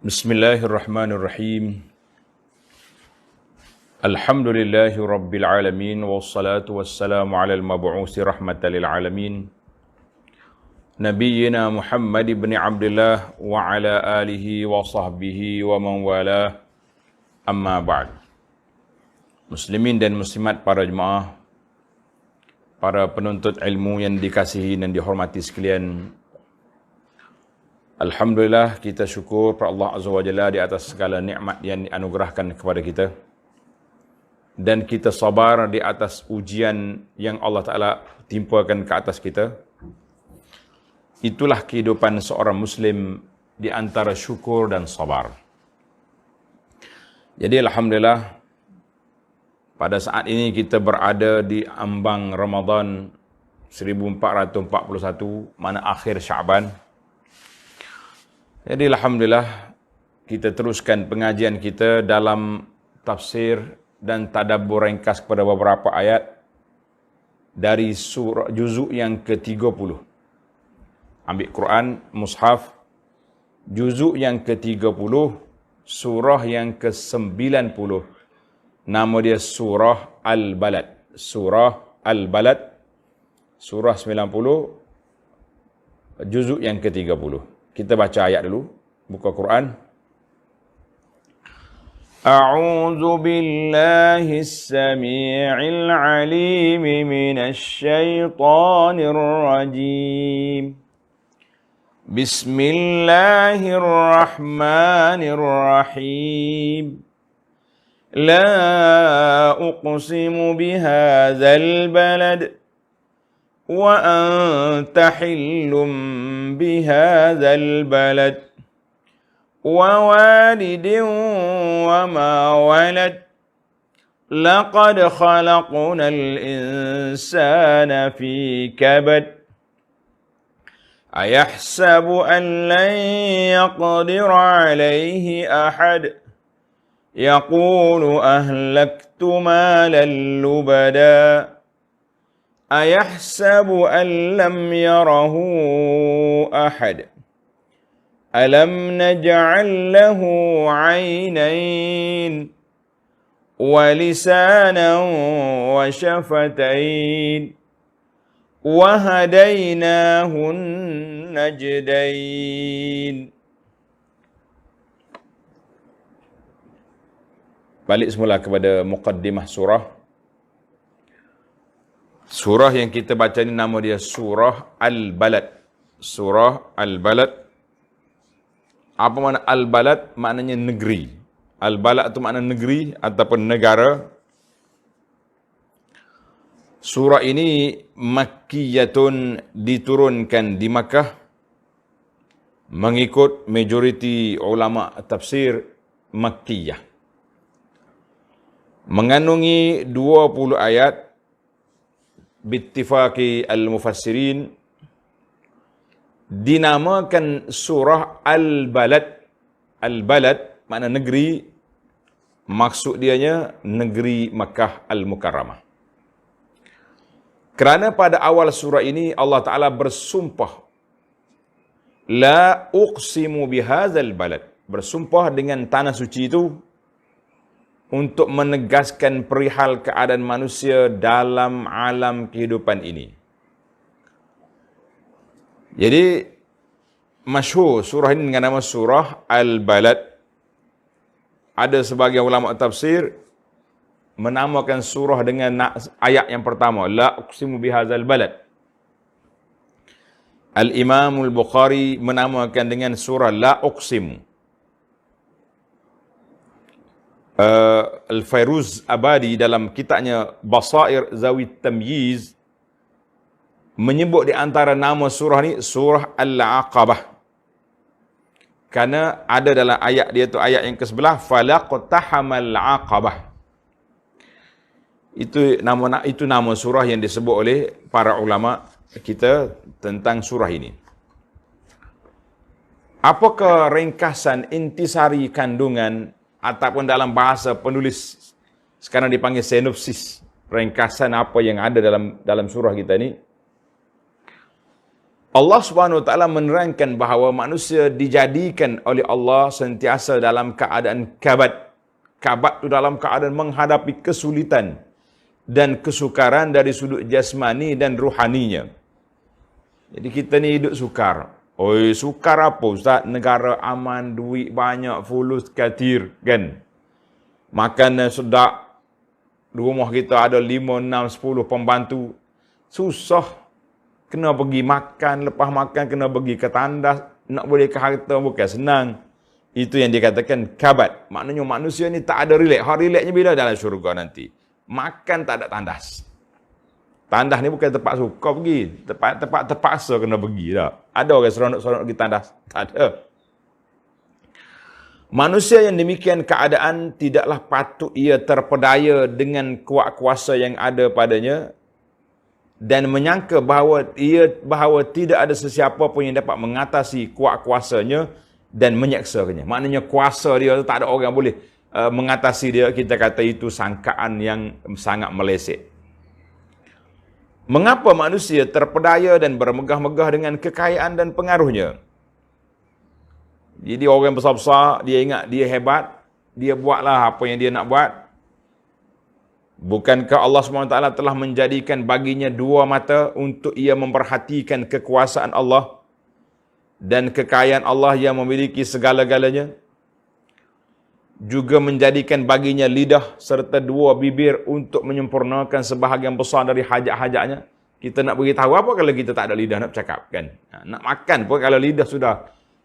Bismillahirrahmanirrahim. Alhamdulillahi rabbil alamin wassalatu wassalamu ala al-mab'usi rahmatan lil alamin nabiyyina Muhammad ibn Abdullah wa ala alihi wa sahbihi wa man walah, amma ba'd. Muslimin dan muslimat, para jemaah, para penuntut ilmu yang dikasihi dan dihormati sekalian, alhamdulillah, kita syukur kepada Allah Azza wa Jalla di atas segala nikmat yang dianugerahkan kepada kita, dan kita sabar di atas ujian yang Allah Ta'ala timpakan ke atas kita. Itulah kehidupan seorang Muslim di antara syukur dan sabar. Jadi alhamdulillah, pada saat ini kita berada di ambang Ramadan 1441, mana akhir Syaban. Jadi alhamdulillah, kita teruskan pengajian kita dalam tafsir dan tadabbur ringkas kepada beberapa ayat dari surah juzuk yang ke-30. Ambil Quran, mushaf, juzuk yang ke-30, surah yang ke-90. Nama dia surah Al-Balad. Surah Al-Balad, surah 90, juzuk yang ke-30. Kita baca ayat dulu, buka Quran. A'udzu billahis samii'il 'aliim minasy syaithaanir rajiim. Bismillahirrahmanirrahim. La uqsimu bihadzal balad وأنت حل بهذا البلد ووالد وما ولد لقد خلقنا الإنسان في كبد أيحسب أن لن يقدر عليه أحد يقول أهلكت مالا لبدا أيحسب أن لم يره أحد ألم نجعل له عينين ولسانا وشفتين وهديناه النجدين. Balik semula kepada muqaddimah surah. Surah yang kita baca ni nama dia surah Al-Balad. Surah Al-Balad. Apa makna Al-Balad? Maknanya negeri. Al-Balad itu makna negeri ataupun negara. Surah ini Makkiyatun, diturunkan di Makkah, mengikut majoriti ulama tafsir Makkiyah. Mengandungi 20 ayat. Bittifaqi al-mufassirin, dinamakan surah Al-Balad. Al-Balad makna negeri, maksud dianya negeri Makkah Al-Mukarramah. Kerana pada awal surah ini Allah Ta'ala bersumpah, La uqsimu bihadzal balad, bersumpah dengan tanah suci itu, untuk menegaskan perihal keadaan manusia dalam alam kehidupan ini. Jadi, masyhur surah ini dengan nama surah Al-Balad. Ada sebagian ulama tafsir menamakan surah dengan ayat yang pertama, La uqsimu bihadzal balad. Al-Imam Al-Bukhari menamakan dengan surah La uqsimu. Al-Fairuz Abadi dalam kitabnya Basair Zawi Tamyiz menyebut di antara nama surah ni surah Al-Aqabah. Kerana ada dalam ayat dia tu, ayat yang ke-11, falaqtahamal aqabah. Itu nama surah yang disebut oleh para ulama kita tentang surah ini. Apakah ringkasan, intisari kandungan, ataupun dalam bahasa penulis sekarang dipanggil sinopsis, ringkasan apa yang ada dalam surah kita ni? Allah Subhanahu Wa Taala menerangkan bahawa manusia dijadikan oleh Allah sentiasa dalam keadaan kabad. Kabad itu dalam keadaan menghadapi kesulitan dan kesukaran dari sudut jasmani dan ruhaninya. Jadi kita ni hidup sukar. Oi, sukar apa Ustaz? Negara aman, duit banyak, fulus katir, kan? Makan sedap. Di rumah kita ada 5, 6, 10 pembantu. Susah. Kena pergi makan, lepas makan kena pergi ke tandas. Nak boleh ke harta bukan senang. Itu yang dikatakan kabat. Maknanya manusia ni tak ada relax. Hak relaxnya bila dalam syurga nanti. Makan tak ada tandas. Tandas ni bukan tempat suka pergi. Tempat terpaksa kena pergi tak. Ada orang seronok-seronok pergi tandas? Tak ada. Manusia yang demikian keadaan tidaklah patut ia terpedaya dengan kuat kuasa yang ada padanya dan menyangka bahawa tidak ada sesiapa pun yang dapat mengatasi kuat kuasanya dan menyaksanya. Maknanya kuasa dia tak ada orang boleh mengatasi dia. Kita kata itu sangkaan yang sangat meleset. Mengapa manusia terpedaya dan bermegah-megah dengan kekayaan dan pengaruhnya? Jadi orang besar-besar, dia ingat dia hebat, dia buatlah apa yang dia nak buat. Bukankah Allah SWT telah menjadikan baginya dua mata untuk ia memperhatikan kekuasaan Allah dan kekayaan Allah yang memiliki segala-galanya? Juga menjadikan baginya lidah serta dua bibir untuk menyempurnakan sebahagian besar dari hajat-hajatnya. Kita nak beritahu apa kalau kita tak ada lidah nak bercakap, kan? Nak makan pun kalau lidah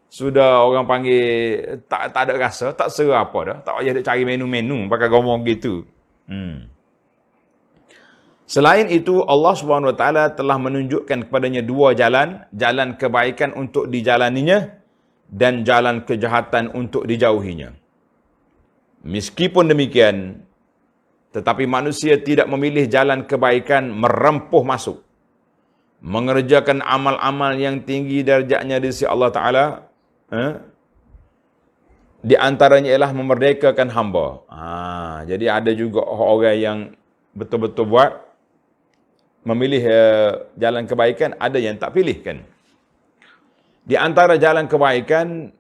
sudah orang panggil tak ada rasa, tak serah apa dah. Tak payah nak cari menu-menu pakai ngomong gitu. Selain itu, Allah SWT telah menunjukkan kepadanya dua jalan. Jalan kebaikan untuk dijalaninya dan jalan kejahatan untuk dijauhinya. Meskipun demikian, tetapi manusia tidak memilih jalan kebaikan merempuh masuk. Mengerjakan amal-amal yang tinggi darjatnya di sisi Allah Ta'ala. Di antaranya ialah memerdekakan hamba. Jadi ada juga orang yang betul-betul buat memilih jalan kebaikan, ada yang tak pilih, kan. Di antara jalan kebaikan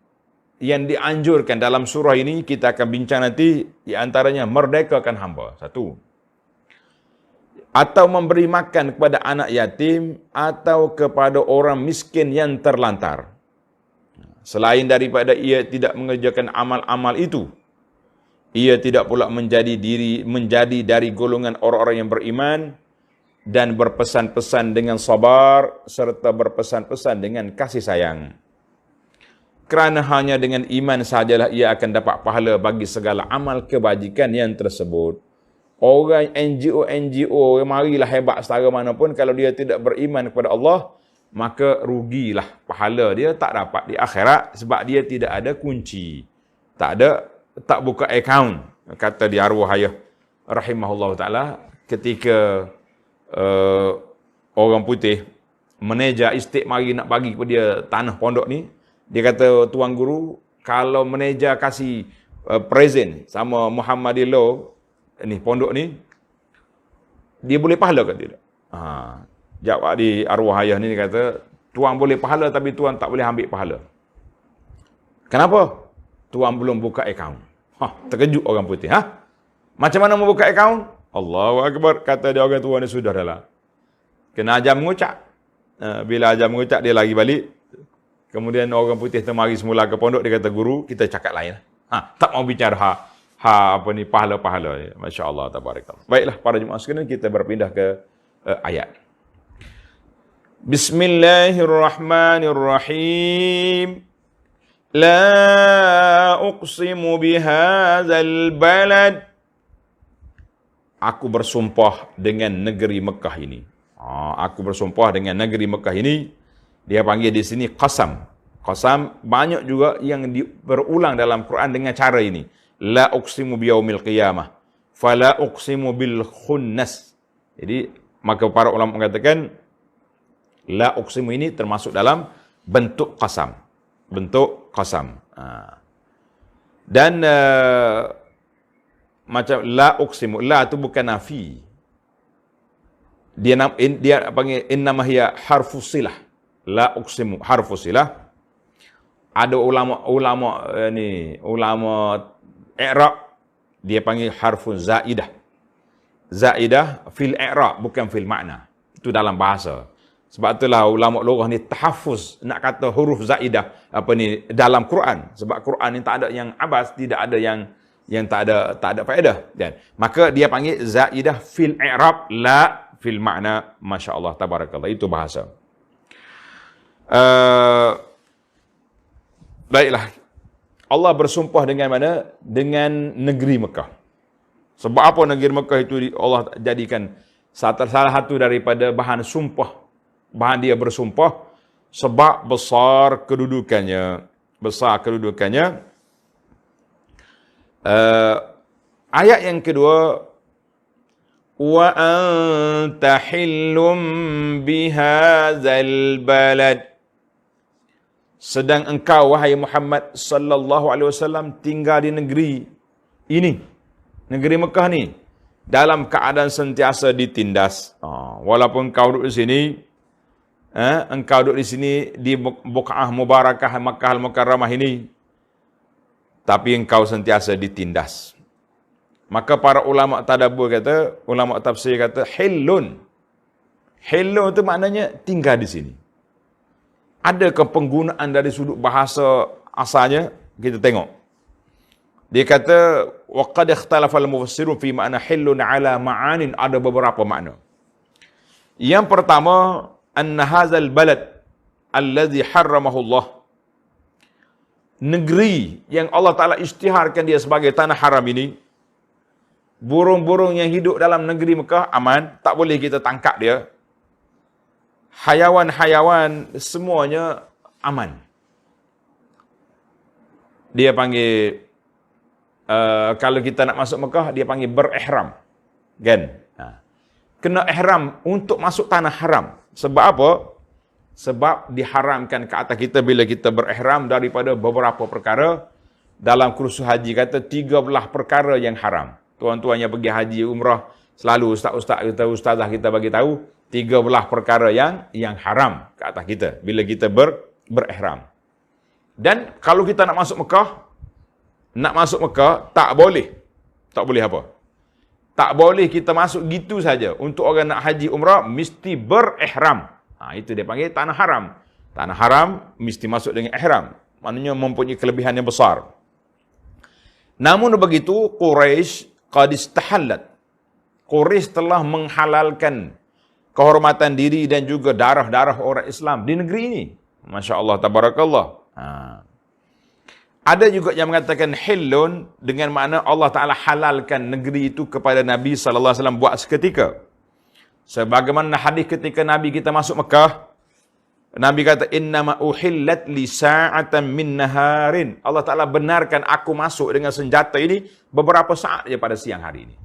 yang dianjurkan dalam surah ini, kita akan bincang nanti, di antaranya merdekakan hamba. Satu. Atau memberi makan kepada anak yatim atau kepada orang miskin yang terlantar. Selain daripada ia tidak mengerjakan amal-amal itu, ia tidak pula menjadi dari golongan orang-orang yang beriman dan berpesan-pesan dengan sabar serta berpesan-pesan dengan kasih sayang. Kerana hanya dengan iman sahajalah ia akan dapat pahala bagi segala amal kebajikan yang tersebut. Orang NGO marilah hebat setara mana pun, kalau dia tidak beriman kepada Allah, maka rugilah, pahala dia tak dapat di akhirat sebab dia tidak ada kunci. Tak buka akaun. Kata di arwah ayah rahimahullah ta'ala, ketika orang putih manager estate mari nak bagi kepada dia tanah pondok ni, dia kata, tuan guru, kalau manager kasih present sama Muhammadiyah Law ni, pondok ni, dia boleh pahala ke tidak? Jawab di arwah ayah ni, dia kata, tuan boleh pahala tapi tuan tak boleh ambil pahala. Kenapa? Tuan belum buka akaun. Terkejut orang putih. Macam mana mau buka akaun? Allahu Akbar, kata dia orang tua ni, sudah dah lah. Kena ajar mengucap. Bila ajar mengucap, dia lari balik. Kemudian orang putih temari semula ke pondok, dia kata, guru, kita cakap lain. Tak mau bicara pahala-pahala. Masya Allah, tabarakallah. Baiklah, para jemaah sekalian, kita berpindah ke ayat. Bismillahirrahmanirrahim. La uqsimu bihadzal balad. Aku bersumpah dengan negeri Mekah ini. Aku bersumpah dengan negeri Mekah ini. Dia panggil di sini qasam. Qasam banyak juga yang berulang dalam Quran dengan cara ini. La uqsimu biyaumil qiyamah. Fala uqsimu bil khunnas. Jadi, maka para ulama mengatakan, la uqsimu ini termasuk dalam bentuk qasam. Bentuk qasam. Dan macam la uqsimu, la itu bukan nafi. Dia panggil innama hiya harfu silah. La uqsimu harfu silah. Ada ulama i'rab dia panggil harfun zaidah. Zaidah fil i'rab bukan fil makna. Itu dalam bahasa. Sebab itulah ulama lughah ni tahaffuz nak kata huruf zaidah dalam Quran. Sebab Quran ni tak ada yang abas, tidak ada yang tak ada faedah. Dan maka dia panggil zaidah fil i'rab la fil makna. Masya-Allah tabarakallah, itu bahasa. Baiklah. Allah bersumpah dengan mana? Dengan negeri Mekah. Sebab apa negeri Mekah itu Allah jadikan salah satu daripada bahan sumpah. Bahan dia bersumpah sebab besar kedudukannya. Ayat yang kedua, wa anta hillum bihadzal balad. Sedang engkau wahai Muhammad sallallahu alaihi wasallam tinggal di negeri ini, negeri Mekah ni, dalam keadaan sentiasa ditindas. Walaupun engkau duduk di sini, engkau duduk di sini di Buq'ah Mubarakah Makkah Al-Mukarramah ini, tapi engkau sentiasa ditindas. Maka para ulama tadabbur kata, ulama tafsir kata hillun. Hillun itu maknanya tinggal di sini. Adakah penggunaan dari sudut bahasa asalnya? Kita tengok. Dia kata wa qad ikhtalafa al-mufassirun fi ma'na hillun ala ma'anin, ada beberapa makna. Yang pertama, anna hadzal balad allazi harramahu Allah, negeri yang Allah Taala isytiharkan dia sebagai tanah haram ini, burung-burung yang hidup dalam negeri Mekah aman, tak boleh kita tangkap dia. Hayawan-hayawan semuanya aman. Dia panggil, kalau kita nak masuk Mekah, dia panggil berihram. Kan? Kena ihram untuk masuk tanah haram. Sebab apa? Sebab diharamkan ke atas kita bila kita berihram daripada beberapa perkara. Dalam kursus haji kata 13 perkara yang haram. Tuan-tuan yang pergi haji umrah, selalu ustaz-ustaz kita, ustazah kita bagi tahu 13 perkara yang haram ke atas kita bila kita berihram. Dan kalau kita nak masuk Mekah, tak boleh apa? Tak boleh kita masuk gitu saja. Untuk orang nak haji umrah mesti berihram. Itu dia panggil tanah haram. Tanah haram mesti masuk dengan ihram. Maknanya mempunyai kelebihan yang besar. Namun begitu, Quraisy qad istahallat. Quraisy telah menghalalkan kehormatan diri dan juga darah-darah orang Islam di negeri ini. Masya Allah, tabarakallah. Ada juga yang mengatakan hillun dengan makna Allah Ta'ala halalkan negeri itu kepada Nabi SAW buat seketika. Sebagaimana hadis ketika Nabi kita masuk Mekah, Nabi kata, innama uhillat li sa'atan min naharin. Allah Ta'ala benarkan aku masuk dengan senjata ini beberapa saat saja pada siang hari ini.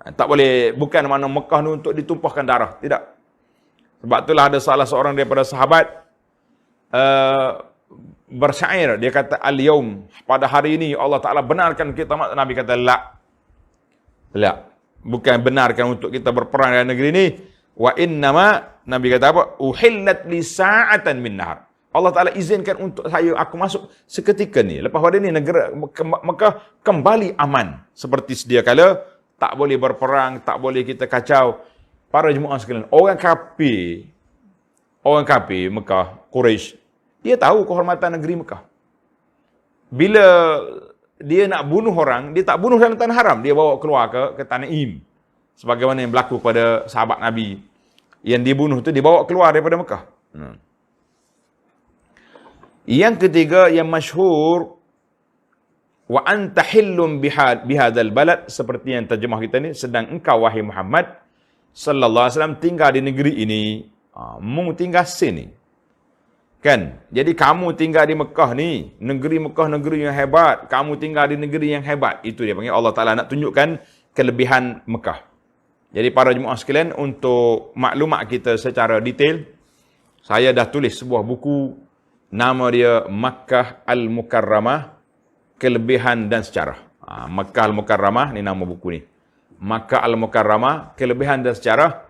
Tak boleh, bukan mana Mekah ni untuk ditumpahkan darah. Tidak. Sebab itulah ada salah seorang daripada sahabat bersyair. Dia kata, al-yawm, pada hari ini Allah Ta'ala benarkan kita masuk. Nabi kata, la. Bukan benarkan untuk kita berperang dalam negeri ini. Wa innama, Nabi kata apa? Uhillat li sa'atan min nahar. Allah Ta'ala izinkan untuk aku masuk seketika ni. Lepas pada ni negara Mekah kembali aman. Seperti sedia kala. Tak boleh berperang, tak boleh kita kacau. Para jemaah sekalian, orang kafir Mekah, Quraisy, dia tahu kehormatan negeri Mekah. Bila dia nak bunuh orang, dia tak bunuh dalam tanah haram, dia bawa keluar ke Tanaim. Sebagaimana yang berlaku pada sahabat Nabi. Yang dibunuh tu dibawa keluar daripada Mekah. Yang ketiga yang masyhur, wa anta hillum bihadzal balad, seperti yang terjemah kita ni, sedang engkau wahai Muhammad sallallahu alaihi wasallam tinggal di negeri ini. Mu tinggal sini. Kan? Jadi kamu tinggal di Mekah ni, negeri Mekah negeri yang hebat, kamu tinggal di negeri yang hebat. Itu dia panggil Allah Taala nak tunjukkan kelebihan Mekah. Jadi para jemaah sekalian, untuk maklumat kita secara detail, saya dah tulis sebuah buku, nama dia Makkah Al-Mukarramah, Kelebihan dan Sejarah. Makkah Al-Mukarramah, ni nama buku ni. Makkah Al-Mukarramah, Kelebihan dan Sejarah.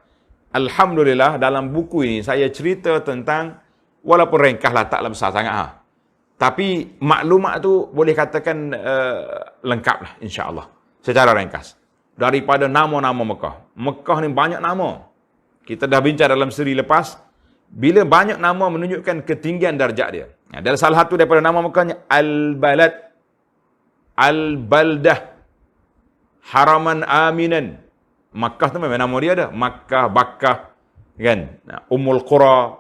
Alhamdulillah, dalam buku ini saya cerita tentang Walaupun ringkaslah, taklah besar sangat. Tapi maklumat tu boleh katakan lengkap lah, insya-Allah. Secara ringkas. Daripada nama-nama Mekah. Mekah ni banyak nama. Kita dah bincang dalam seri lepas. Bila banyak nama menunjukkan ketinggian darjat dia. Dan salah satu daripada nama Mekahnya Al-Balad, Al-Baldah, Haraman Aminan. Makkah tu memang nama dia ada. Makkah, Bakkah, kan? Ummul Qura.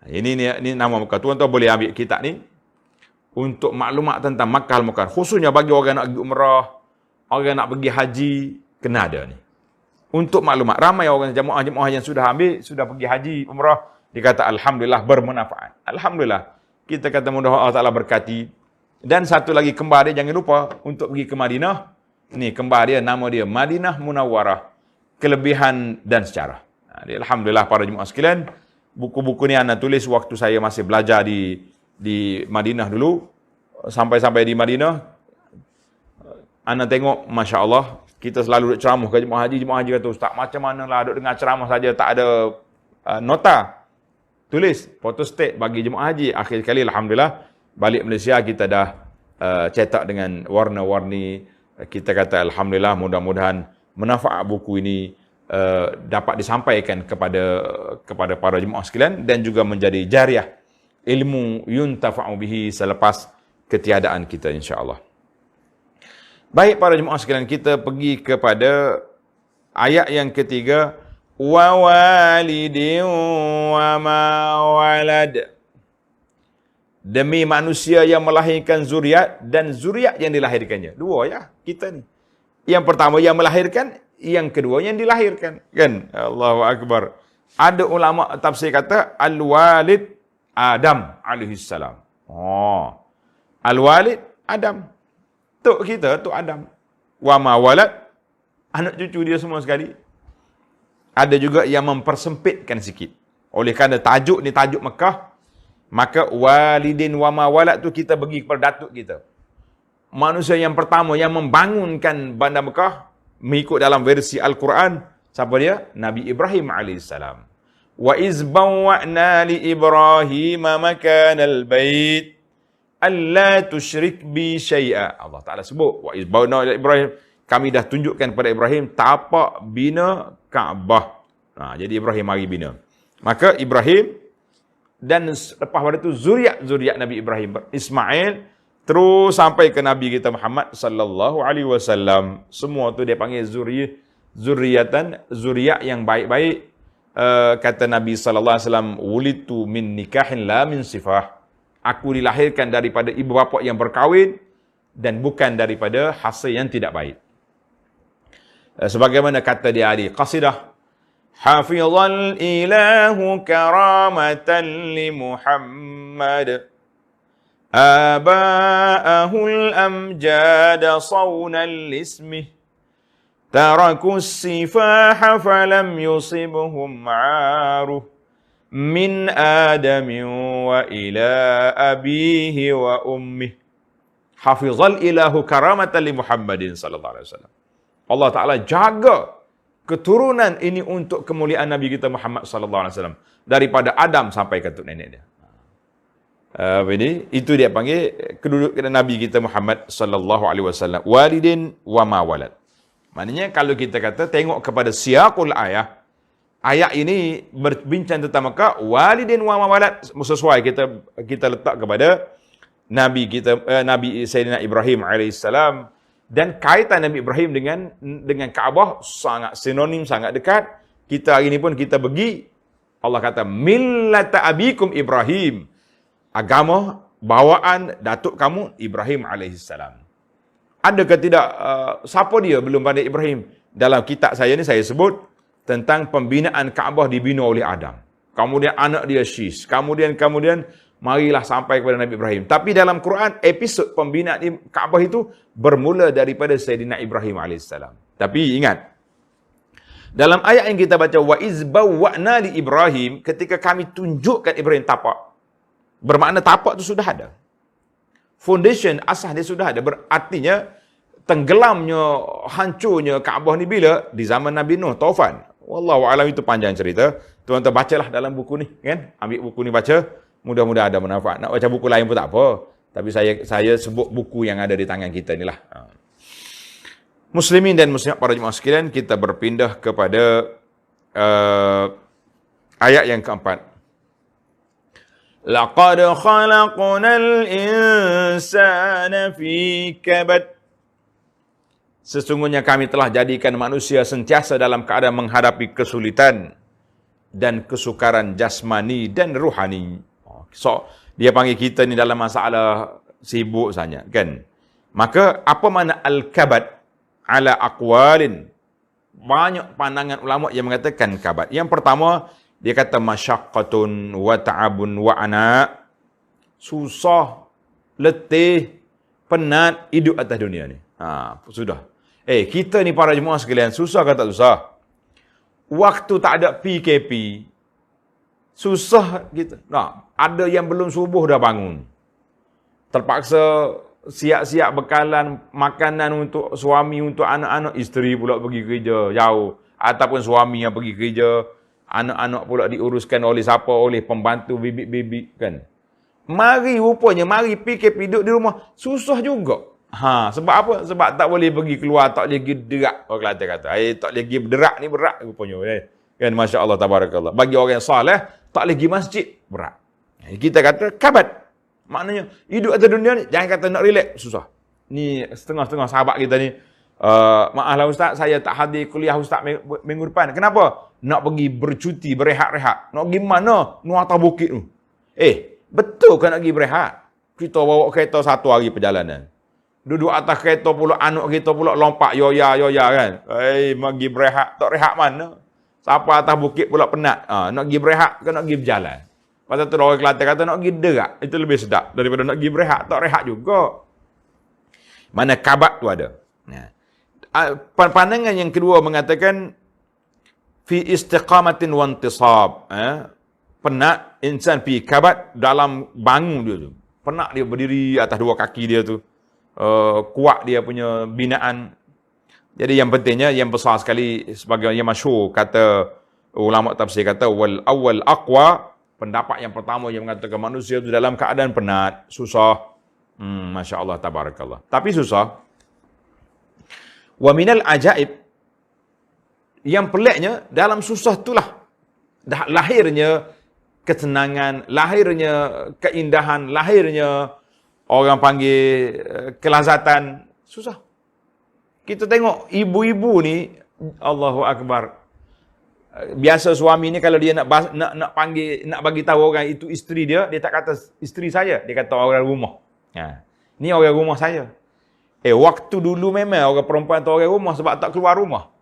Ini nama Mekah. Tuan-tuan boleh ambil kitab ni untuk maklumat tentang Makkah Al-Mukarram. Khususnya bagi orang nak pergi umrah, orang nak pergi haji, kena ada ni. Untuk maklumat, ramai orang jemaah-jemaah yang sudah ambil, sudah pergi haji, umrah, dia kata Alhamdulillah bermanfaat. Alhamdulillah. Kita kata mudah Allah Ta'ala berkati. Dan satu lagi kembar dia, jangan lupa untuk pergi ke Madinah. Ni kembar dia, nama dia Madinah Munawwarah. Kelebihan dan sejarah. Alhamdulillah para jemaah sekalian. Buku-buku ni anda tulis waktu saya masih belajar di Madinah dulu. Sampai-sampai di Madinah, anda tengok, Masya Allah, kita selalu duduk ceramah ke jemaah haji kata, Ustaz, macam mana lah duduk dengar ceramah saja, tak ada nota. Tulis, photostat bagi jemaah haji. Akhir sekali, Alhamdulillah, balik Malaysia kita dah cetak dengan warna-warni. Kita kata, Alhamdulillah, mudah-mudahan manfaat buku ini dapat disampaikan kepada para jemaah sekalian dan juga menjadi jariah ilmu yuntafa'u bihi selepas ketiadaan kita, insya-Allah. Baik para jemaah sekalian, kita pergi kepada ayat yang ketiga, wa walidin wa ma walad. Demi manusia yang melahirkan zuriat dan zuriat yang dilahirkannya. Dua ya, kita ni. Yang pertama yang melahirkan, yang kedua yang dilahirkan. Kan? Allahu Akbar. Ada ulama tafsir kata al-walid Adam alaihissalam. Al-walid Adam. Tok kita, Tok Adam. Wa ma walad, anak cucu dia semua sekali. Ada juga yang mempersempitkan sikit. Oleh kerana tajuk ni tajuk Mekah, maka walidin wa ma walad tu kita bagi kepada datuk kita. Manusia yang pertama yang membangunkan bandar Mekah, mengikut dalam versi Al-Quran, siapa dia? Nabi Ibrahim alaihissalam. Wa iz bawwa'na li Ibrahim makanal bait alla tusyrik bi syai'a. Allah Ta'ala sebut, wa iz bawwa'na li Ibrahim, kami dah tunjukkan kepada Ibrahim tapak bina Kaabah. Jadi Ibrahim mari bina. Maka Ibrahim dan lepas pada itu zuriat Nabi Ibrahim, Ismail, terus sampai ke Nabi kita Muhammad sallallahu alaihi wasallam. Semua tu dia panggil zuriat yang baik-baik. Kata Nabi sallallahu alaihi wasallam, wulitu min nikahin la min sifah. Aku dilahirkan daripada ibu bapa yang berkahwin dan bukan daripada hasil yang tidak baik. Sebagaimana kata dia di qasidah, hafizal ilahu karamatan li Muhammad aba'ahul amjada sawnan lismih tarakus sifaha falam yusibhum aruh min adamin wa ila abihi wa ummih. Hafizal ilahu karamatan li Muhammadin sallallahu alaihi wasallam. Allah Ta'ala jaga keturunan ini untuk kemuliaan Nabi kita Muhammad sallallahu alaihi wasallam, daripada Adam sampai ke nenek dia. Itu dia panggil kedudukan Nabi kita Muhammad sallallahu alaihi wasallam, walidin wa ma walad. Maknanya kalau kita kata tengok kepada siyaqul ayat ini berbincang tentang maka walidin wa ma walad, sesuai kita letak kepada Nabi kita Nabi Sayyidina Ibrahim alaihissalam. Dan kaitan Nabi Ibrahim dengan Kaabah sangat sinonim, sangat dekat. Kita hari ini pun kita bagi, Allah kata millata abikum Ibrahim, agama bawaan datuk kamu Ibrahim alaihissalam. Adakah tidak siapa dia belum pandai Ibrahim? Dalam kitab saya ni saya sebut tentang pembinaan Kaabah dibina oleh Adam. Kemudian anak dia Syis. Kemudian marilah sampai kepada Nabi Ibrahim. Tapi dalam Quran, episod pembinaan Kaabah itu bermula daripada Sayyidina Ibrahim AS. Tapi ingat, dalam ayat yang kita baca, wa iz bawwa'na li Ibrahim, ketika kami tunjukkan Ibrahim tapak, bermakna tapak itu sudah ada. Foundation, asas dia sudah ada. Berartinya, tenggelamnya, hancurnya Kaabah ni bila? Di zaman Nabi Nuh, Taufan. Wallahu a'lam, itu panjang cerita. Tuan-tuan bacalah dalam buku ni, kan? Ambil buku ni baca. Mudah-mudahan ada manfaat. Nak baca buku lain pun tak apa. Tapi saya sebut buku yang ada di tangan kita inilah. Muslimin dan muslimat para jemaah sekalian, kita berpindah kepada ayat yang keempat. Laqad khalaqnal insana fi kabad. Sesungguhnya kami telah jadikan manusia sentiasa dalam keadaan menghadapi kesulitan dan kesukaran jasmani dan ruhani. So, dia panggil kita ni dalam masalah sibuk saja, kan? Maka, apa makna al-kabad ala aqwalin? Banyak pandangan ulama yang mengatakan kabad. Yang pertama, dia kata masyaqqatun wa ta'abun wa ana. Susah, letih, penat hidup atas dunia ni. Sudah. Kita ni para jemaah sekalian, susah ke tak susah? Waktu tak ada PKP, susah kita. Ada yang belum subuh dah bangun. Terpaksa siap-siap bekalan makanan untuk suami, untuk anak-anak, isteri pula pergi kerja jauh. Ataupun suami yang pergi kerja, anak-anak pula diuruskan oleh siapa? Oleh pembantu, bibik-bibik, kan? Rupanya PKP duduk di rumah, susah juga. Sebab apa? Sebab tak boleh pergi keluar, tak boleh pergi derak. Orang Kelantan kata, tak boleh pergi derak ni berat rupanya. Kan, Masya Allah, tabarakallah. Bagi orang yang saleh, tak boleh pergi masjid, berat. Kita kata, kabad. Maknanya, hidup atas dunia ni, jangan kata nak relax, susah. Ni setengah-setengah sahabat kita ni, maaflah Ustaz, saya tak hadir kuliah Ustaz minggu depan. Kenapa? Nak pergi bercuti, berehat-rehat. Nak pergi mana? Nuh atas bukit tu. Betul kan nak pergi berehat? Kita bawa kereta 1 hari perjalanan. Duduk atas kereta pula, anak kita pula lompat yoya kan. Pergi berehat. Tak rehat mana? Siapa atas bukit pula penat. Nak pergi berehat ke nak pergi berjalan? Pasal tu orang Kelantan kata nak pergi derak. Itu lebih sedap daripada nak pergi berehat. Tak rehat juga. Mana kabad tu ada. Pandangan yang kedua mengatakan fi istiqamatin wa intisab. Penat insan fi kabad dalam bangun dia tu. Penat dia berdiri atas 2 kaki dia tu. Kuat dia punya binaan. Jadi yang pentingnya, yang besar sekali sebagai yang masyhur kata ulama tafsir kata wal awwal aqwa, pendapat yang pertama yang mengatakan manusia itu dalam keadaan penat, susah. Masya Allah, tabarakallah. Tapi susah. Wa minal ajaib, yang peliknya dalam susah itulah dah lahirnya ketenangan, lahirnya keindahan, lahirnya orang panggil kelazatan. Susah. Kita tengok ibu-ibu ni, Allahu Akbar. Biasa suami ni kalau dia nak panggil, nak bagi tahu orang itu isteri dia, dia tak kata isteri saya, dia kata orang rumah. Ni orang rumah saya. Waktu dulu memang orang perempuan tu orang rumah sebab tak keluar rumah.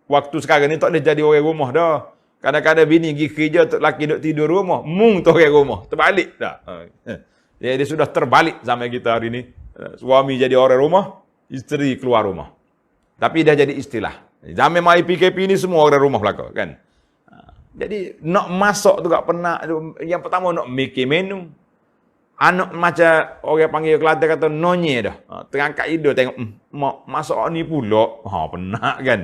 Waktu sekarang ni tak boleh jadi orang rumah dah. Kadang-kadang bini pergi kerja, lelaki duduk tidur rumah, tu orang rumah. Terbalik dah. Dia sudah terbalik zaman kita hari ni. Suami jadi orang rumah, isteri keluar rumah. Tapi dah jadi istilah. Zaman mai PKP ni semua orang rumah belaka, kan? Jadi nak masak tu tak penat. Yang pertama nak mikir menu. Anak macam orang panggil Kelantan kata nonye dah. Terangkat hidung tengok, masak ni pula. Penat kan?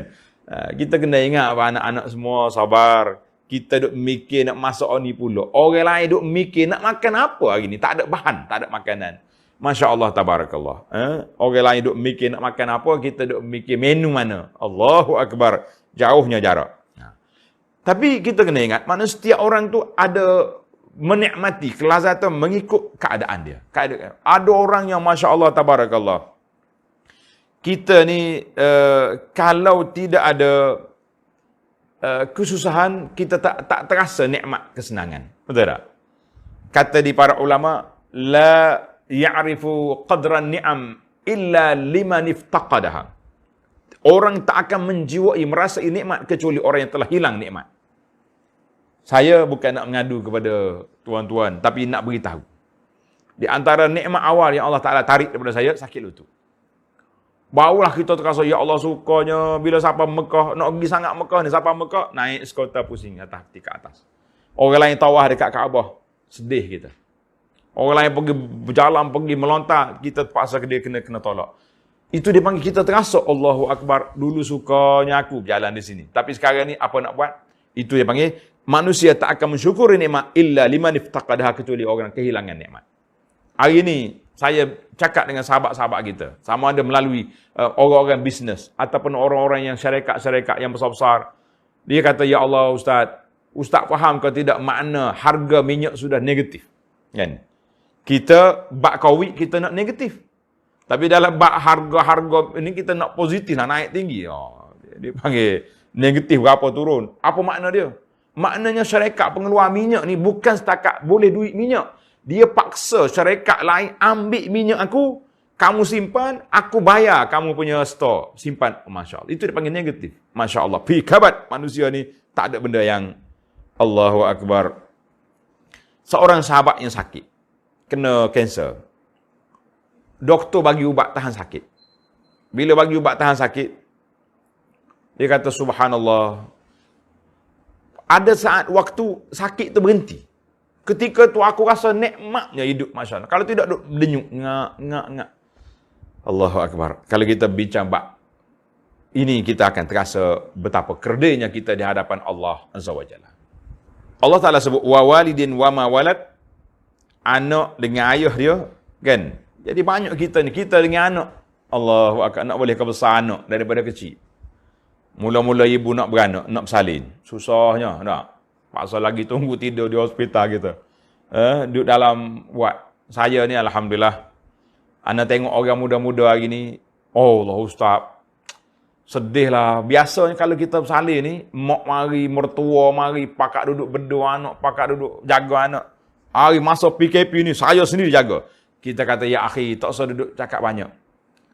Kita kena ingat apa anak-anak semua sabar. Kita duk mikir nak masak ni pula. Orang lain duk mikir nak makan apa hari ni. Tak ada bahan, tak ada makanan. Masya Allah, tabarakallah. Orang lain duk mikir nak makan apa, kita duk mikir menu mana. Allahu Akbar. Jauhnya jarak. Tapi kita kena ingat, mana setiap orang tu ada menikmati kelazatan mengikut keadaan dia. Ada orang yang Masya Allah, tabarakallah. Kita ni, kalau tidak ada kesusahan, kita tak terasa nikmat kesenangan. Betul tak? Kata di para ulama, la ya'rifu qadran ni'am illa liman iftaqadaha. Orang tak akan menjiwai merasai nikmat kecuali orang yang telah hilang nikmat. Saya bukan nak mengadu kepada tuan-tuan, tapi nak beritahu. Di antara nikmat awal yang Allah Ta'ala tarik daripada saya, sakit lutut. Barulah kita terasa, ya Allah sukanya bila sampai Mekah, nak pergi sangat Mekah ni, sampai Mekah, naik skuter pusing atas ke atas. Orang lain tawaf dekat Kaabah, sedih kita. Orang lain pergi berjalan, pergi melontar, kita terpaksa dia kena tolak. Itu dia panggil kita terasa, Allahu Akbar, dulu sukanya aku berjalan di sini. Tapi sekarang ni apa nak buat? Itu dia panggil manusia tak akan mensyukuri nikmat illa liman iftaqadaha, kecuali orang kehilangan nikmat. Hari ini saya cakap dengan sahabat-sahabat kita, sama ada melalui orang-orang bisnes ataupun orang-orang yang syarikat-syarikat yang besar-besar. Dia kata, ya Allah Ustaz faham ke tidak makna harga minyak sudah negatif? Kan? Kita bak kawit kita nak negatif. Tapi dalam bak harga ini kita nak positif, nak naik tinggi. Dia panggil negatif berapa turun. Apa makna dia? Maknanya syarikat pengeluar minyak ni bukan setakat boleh duit minyak. Dia paksa syarikat lain ambil minyak aku, kamu simpan, aku bayar kamu punya store. Simpan. Masya Allah. Itu dipanggil negatif. Masya Allah. Fi kabat. Manusia ni tak ada benda yang Allahu Akbar. Seorang sahabat yang sakit. Kena kanser. Doktor bagi ubat tahan sakit. Bila bagi ubat tahan sakit, dia kata subhanallah. Ada saat waktu sakit tu berhenti. Ketika tu aku rasa nikmatnya hidup, Masya Allah. Kalau tidak, duk denyuk. Ngak. Allahu Akbar. Kalau kita bincang bab ini, kita akan terasa betapa kerdilnya kita di hadapan Allah Azza wa Jalla. Allah Ta'ala sebut, wa walidin wa ma walad. Anak dengan ayah dia, kan? Jadi banyak kita ni, kita dengan anak. Allahu Akbar. Nak boleh kebesar anak daripada kecil. Mula-mula ibu nak beranak, nak bersalin. Susahnya, tak? Pasal lagi tunggu tidur di hospital kita. Duduk dalam wad. Saya ni Alhamdulillah. Ana tengok orang muda-muda hari ni. Oh Allah Ustaz. Sedih lah. Biasanya kalau kita bersalin ni, mak mari, mertua mari, pakak duduk berdua anak, pakak duduk jaga anak. Hari masa PKP ni, saya sendiri jaga. Kita kata, ya akhi, tak usah duduk cakap banyak.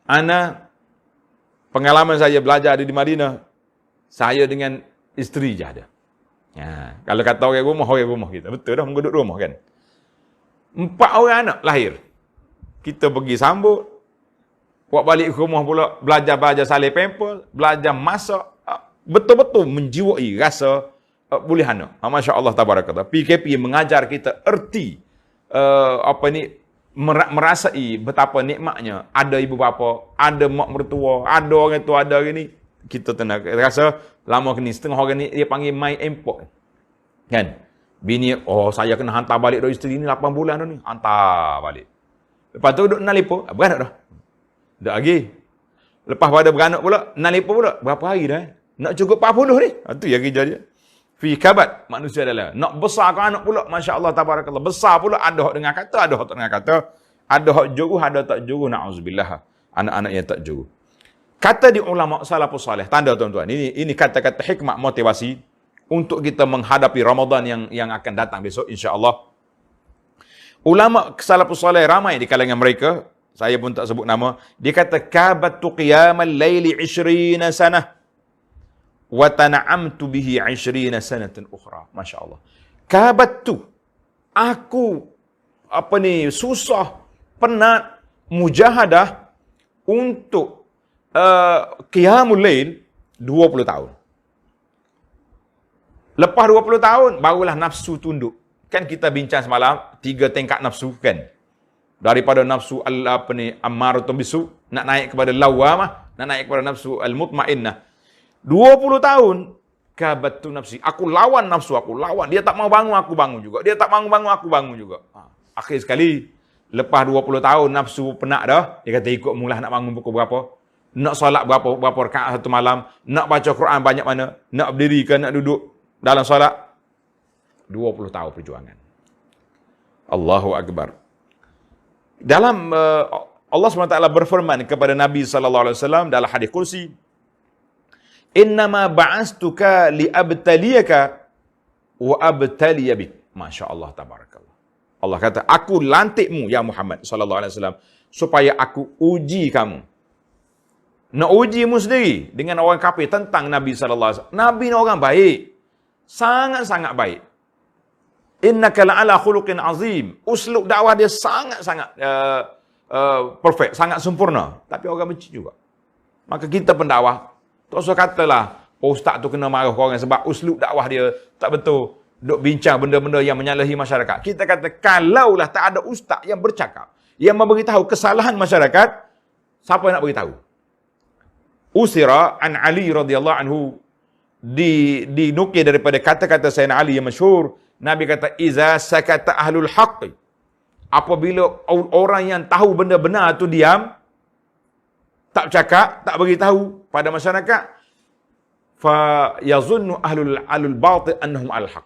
Ana, pengalaman saya belajar di Madinah, saya dengan isteri je ada. Ya, kalau kata orang rumah kita. Betul dah, menguduk rumah kan. 4 orang anak lahir. Kita pergi sambut. Buat balik ke rumah pula, belajar salih pamper, belajar masak. Betul-betul menjiwai rasa boleh anak. Masya Allah tabarakallah. PKP mengajar kita erti merasai betapa nikmatnya ada ibu bapa, ada mak mertua, ada orang tua, ada orang ni. Kita tenang rasa lama ni setengah orang ni dia panggil my import. Kan? Bini, saya kena hantar balik dari isteri ni 8 bulan dah ni. Hantar balik. Lepas tu duduk nalipo, beranak dah. Tak lagi. Lepas pada beranak pula, nalipo pula. Berapa hari dah? Nak cukup 40 ni. Itu yang kerja dia. Fi kabat manusia adalah nak besarkan anak pula, masya-Allah tabarakallah. Besar pula ada hak dengan kata, ada hak tak dengan kata. Ada hak juruh, ada tak juruh. Nauzubillah. Anak-anak yang tak juruh. Kata di ulama salafus salih, tanda tuan-tuan. Ini kata-kata hikmah motivasi untuk kita menghadapi Ramadan yang akan datang besok insya-Allah. Ulama salafus salih ramai di kalangan mereka, saya pun tak sebut nama, dia kata kabatu qiyamal laili 20 sanah wa tana'amtu bihi 20 sanatan ukhra. Masya-Allah. Kabatu, aku susah, penat, mujahadah untuk qiyamul lail 20 tahun. Lepas 20 tahun, barulah nafsu tunduk. Kan kita bincang semalam, 3 tingkat nafsu kan. Daripada nafsu ammaratun bisu, nak naik kepada lawamah, nak naik kepada nafsu al-mutmainnah. 20 tahun, kabatu nafsi. Aku lawan nafsu, aku lawan. Dia tak mau bangun, aku bangun juga. Dia tak bangun, aku bangun juga. Akhir sekali, lepas 20 tahun nafsu penat dah, dia kata ikut mula nak bangun pukul berapa. Nak solat berapa rakaat satu malam, nak baca Quran banyak mana, nak berdiri ke, nak duduk dalam solat. 20 tahun perjuangan. Allahu Akbar. Dalam Allah SWT berfirman kepada Nabi SAW dalam hadis kursi, innama ba'astuka li'abtaliyaka wa abtaliya bik. Masya Allah tabarakallah. Allah kata, aku lantikmu ya Muhammad SAW supaya aku uji kamu. Nak ujimu sendiri dengan orang kafir tentang Nabi SAW. Nabi ni orang baik. Sangat-sangat baik. Innaka la'ala khuluqin azim. Uslub dakwah dia sangat-sangat perfect, sangat sempurna. Tapi orang benci juga. Maka kita pendakwah, tak usah katalah, ustaz tu kena marah orang sebab uslub dakwah dia tak betul. Duk bincang benda-benda yang menyalahi masyarakat. Kita kata, kalaulah tak ada ustaz yang bercakap, yang memberitahu kesalahan masyarakat, siapa yang nak beritahu? Usira an Ali radhiyallahu anhu dinukil daripada kata-kata Sayyidina Ali yang masyhur. Nabi kata, "Iza sakata ahlul haqqi." Apabila orang yang tahu benda benar tu diam, tak bercakap, tak bagi tahu pada masyarakat, fa yazunnu ahlul batil annahum al-haq.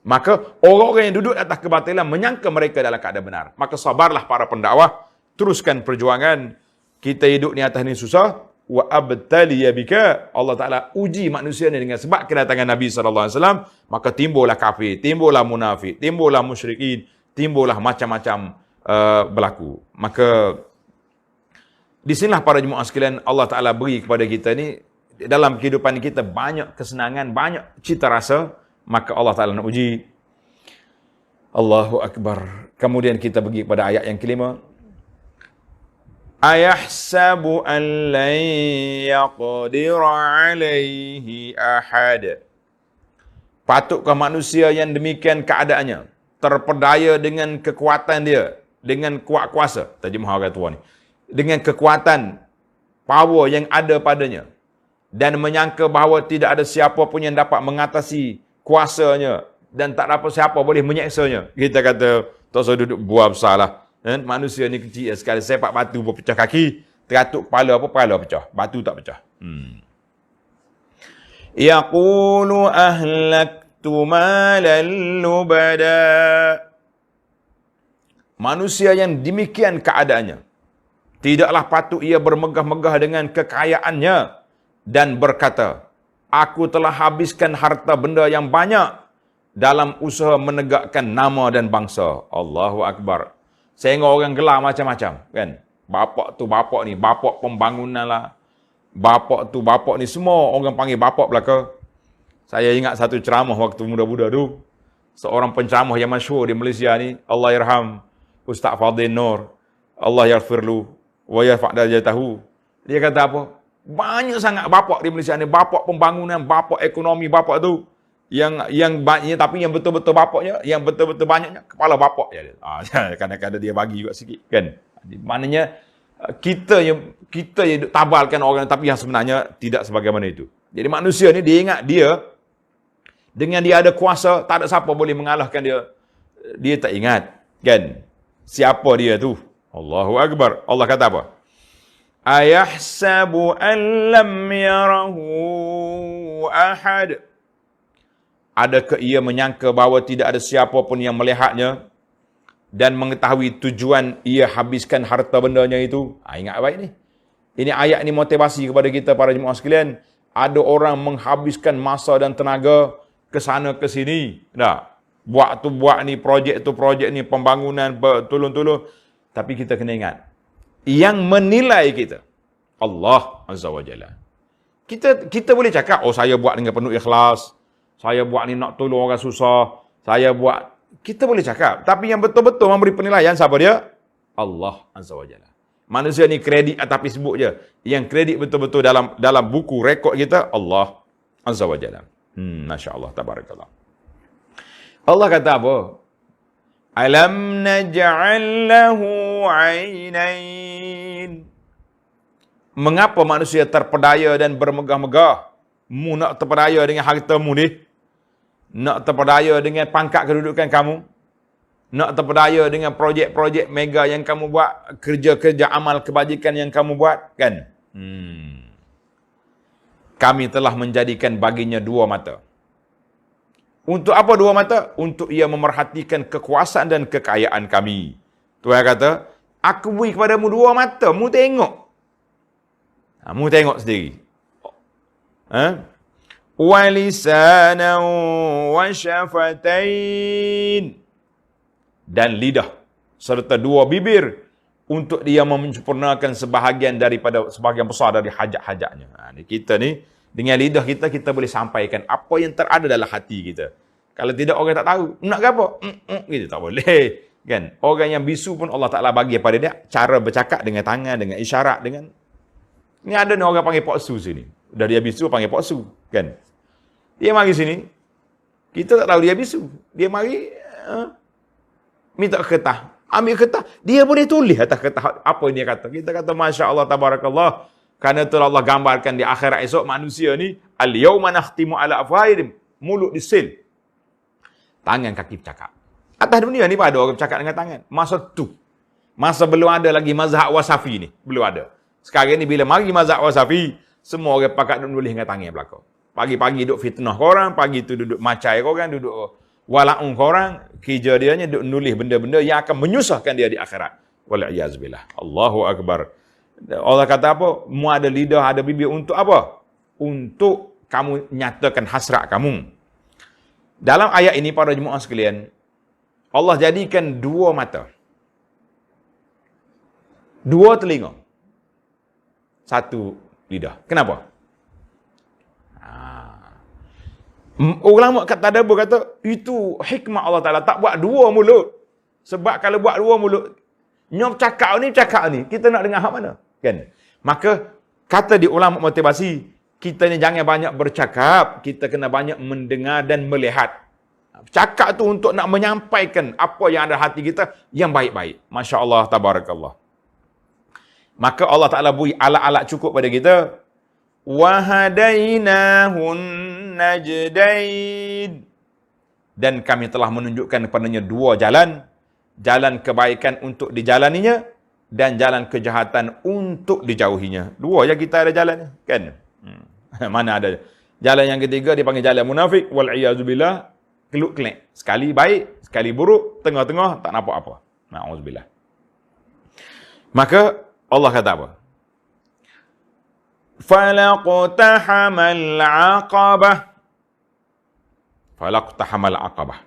Maka orang-orang yang duduk atas kebatilan menyangka mereka dalam keadaan benar. Maka sabarlah para pendakwah, teruskan perjuangan. Kita hidup ni atas ni susah. Wa abtaliya bika, Allah Taala uji manusia ni dengan sebab kedatangan Nabi sallallahu alaihi wasallam, maka timbullah kafir, timbullah munafik, timbullah musyrikin, timbullah macam-macam berlaku. Maka di sinilah para jemaah sekalian, Allah Taala beri kepada kita ni dalam kehidupan kita banyak kesenangan, banyak cita rasa, maka Allah Taala nak uji. Allahu akbar. Kemudian kita pergi kepada ayat yang kelima. Ayahsabu an lan yaqdira alaihi ahad. Patutkah manusia yang demikian keadaannya, terpedaya dengan kekuatan dia, dengan kuat kuasa, terjemah orang tua ni, dengan kekuatan power yang ada padanya, dan menyangka bahawa tidak ada siapa pun yang dapat mengatasi kuasanya dan tak dapat siapa boleh menyeksanya. Kita kata tak usah duduk buah besar lah. Manusia ni kecil sekali, sepak batu berpecah kaki, teratuk kepala apa, kepala pecah, batu tak pecah. Yaqulu ahlaktu malan lubada. Manusia yang demikian keadaannya, tidaklah patut ia bermegah-megah dengan kekayaannya dan berkata, aku telah habiskan harta benda yang banyak dalam usaha menegakkan nama dan bangsa. Allahu Akbar. Sehingga orang gelar macam-macam, kan? Bapak tu bapak ni, bapak pembangunan lah. Bapak tu bapak ni, semua orang panggil bapak belaka. Saya ingat satu ceramah waktu muda-muda tu. Seorang penceramah yang masyhur di Malaysia ni, Allah yarham, Ustaz Fadil Nur, Allah yaghfirlu wa yarfa' darajatahu. Dia kata apa? Banyak sangat bapak di Malaysia ni, bapak pembangunan, bapak ekonomi, bapak tu. Yang banyak, tapi yang betul-betul bapaknya, yang betul-betul banyaknya kepala bapak je. Kadang-kadang dia bagi juga sikit, kan? Maknanya kita yang tabalkan orang, tapi yang sebenarnya tidak sebagaimana itu. Jadi manusia ni dia ingat dia dengan dia ada kuasa, tak ada siapa boleh mengalahkan dia. Dia tak ingat, kan? Siapa dia tu? Allahu Akbar. Allah kata apa? Ayahsabu an lam yarahu ahad. Adakah ia menyangka bahawa tidak ada siapa pun yang melihatnya dan mengetahui tujuan ia habiskan harta bendanya itu? Ingat baik ni. Ini ayat ni motivasi kepada kita para jemaah sekalian. Ada orang menghabiskan masa dan tenaga ke sana ke sini. Buat tu buat ni, projek tu projek ni, pembangunan, tolong-tolong. Tapi kita kena ingat, yang menilai kita Allah Azza wa Jalla. Kita boleh cakap, oh saya buat dengan penuh ikhlas, saya buat ni nak tolong orang susah, saya buat. Kita boleh cakap. Tapi yang betul-betul memberi penilaian siapa dia? Allah Azza wa Jalla. Manusia ni kredit atas Facebook je. Yang kredit betul-betul dalam buku rekod kita, Allah Azza wa Jalla. Masya Allah, tabarakallah. Allah kata apa? Alam naj'al lahu 'ainain. Mengapa manusia terpedaya dan bermegah-megah? Mu nak terpedaya dengan hartamu ni? Nak terpedaya dengan pangkat kedudukan kamu? Nak terpedaya dengan projek-projek mega yang kamu buat? Kerja-kerja amal kebajikan yang kamu buat? Kan? Kami telah menjadikan baginya dua mata. Untuk apa dua mata? Untuk ia memerhatikan kekuasaan dan kekayaan kami. Tuhan kata, aku beri kepadamu dua mata, mu tengok. Mu tengok sendiri. Walisanan wa syafatain. Dan lidah serta dua bibir untuk dia menyempurnakan sebahagian besar dari hajat-hajatnya. Kita ni dengan lidah kita boleh sampaikan apa yang terada dalam hati kita. Kalau tidak, orang tak tahu. Nak ke apa? Gitu tak boleh. Kan? Orang yang bisu pun Allah Ta'ala bagi pada dia cara bercakap dengan tangan, dengan isyarat, dengan. Ni ada ni orang panggil poksu sini. Dah dia bisu panggil poksu, kan? Dia mari sini. Kita tak tahu dia bisu. Dia mari minta kertas. Ambil kertas. Dia boleh tulis atas kertas apa dia kata. Kita kata Masya Allah, Tabarakallah. Karena itulah Allah gambarkan di akhirat esok manusia ni, al-yawma nakhtimu ala afwahihim, mulut disil. Tangan kaki bercakap. Atas dunia ni ada orang bercakap dengan tangan. Masa belum ada lagi mazhab wasafi ni, belum ada. Sekarang ni bila mari mazhab wasafi, semua orang pakat duduk nulis dengan tangan belakang. Pagi-pagi duduk fitnah korang, pagi tu duduk macai korang, duduk wala'ung korang, kerja dia ni duduk nulis benda-benda yang akan menyusahkan dia di akhirat. Wal'iyazbillah. Allahu Akbar. Allah kata apa? Mu ada lidah, ada bibir untuk apa? Untuk kamu nyatakan hasrat kamu. Dalam ayat ini para jemaah sekalian, Allah jadikan dua mata, dua telinga, satu lidah. Kenapa? Ulama kata tadabbur kata, itu hikmah Allah Ta'ala tak buat dua mulut. Sebab kalau buat dua mulut, nyom cakap ni, kita nak dengar hak mana? Kan? Maka, kata di ulama motivasi, kita ni jangan banyak bercakap, kita kena banyak mendengar dan melihat. Cakap tu untuk nak menyampaikan apa yang ada hati kita yang baik-baik. Masya Allah, tabarakallah. Maka Allah Ta'ala beri alat-alat cukup pada kita. وَهَدَيْنَاهُ النَّجْدَيْنِ. Dan kami telah menunjukkan kepadanya dua jalan. Jalan kebaikan untuk dijalaninya dan jalan kejahatan untuk dijauhinya. Dua je kita ada jalan. Kan? Mana ada. Jalan yang ketiga dipanggil jalan munafik. Wal'iyazubillah. Keluk-kelek. Sekali baik, sekali buruk. Tengah-tengah tak nampak apa. Na'udzubillah. Maka Allah kata apa? Falaqtahamal aqabah.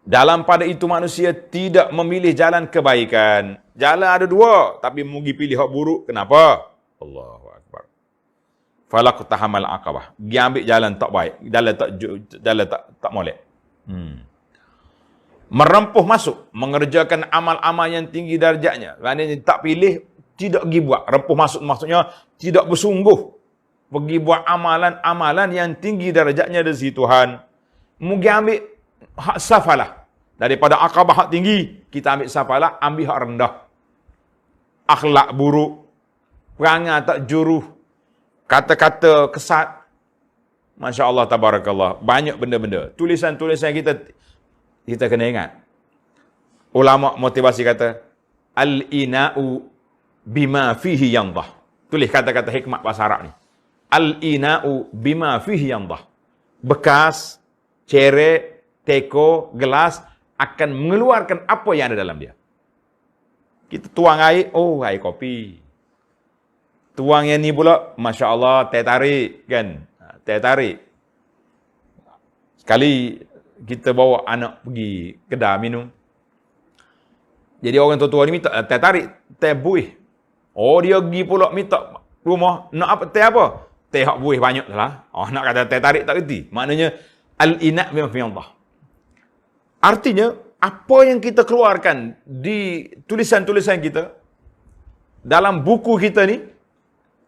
Dalam pada itu manusia tidak memilih jalan kebaikan. Jalan ada dua, tapi mugi pilih hak buruk. Kenapa? Allahu Akbar. Falaqtahamal aqabah. Dia ambil jalan tak baik, jalan tak molek. Merempuh masuk, mengerjakan amal-amal yang tinggi darjatnya. Maknanya tak pilih, tidak pergi buat. Rempuh masuk maksudnya tidak bersungguh pergi buat amalan-amalan yang tinggi darjatnya dari sisi Tuhan. Mungkin ambil hak safalah. Daripada akabah hak tinggi, kita ambil safalah, ambil hak rendah. Akhlak buruk, perangai tak juruh, kata-kata kesat. Masya Allah, tabarakallah. Banyak benda-benda. Tulisan-tulisan kita kena ingat. Ulama motivasi kata, al-ina'u bima fihi yandah. Tulis kata-kata hikmat bahasa Arab ni. Al-ina'u bima fihi yandah. Bekas, cerek, teko, gelas akan mengeluarkan apa yang ada dalam dia. Kita tuang air, oh air kopi. Tuang yang ni pula, Masya Allah, teh tarik. Kan? Teh tarik. Sekali kita bawa anak pergi kedai minum. Jadi orang tua-tua ni minta teh tarik, teh buih. Oh dia pergi pula minta rumah, nak apa teh apa? Teh hak buih banyak lah. Oh nak kata teh tarik tak reti. Maknanya al-ina' bima fi Allah. Artinya apa yang kita keluarkan di tulisan-tulisan kita, dalam buku kita ni,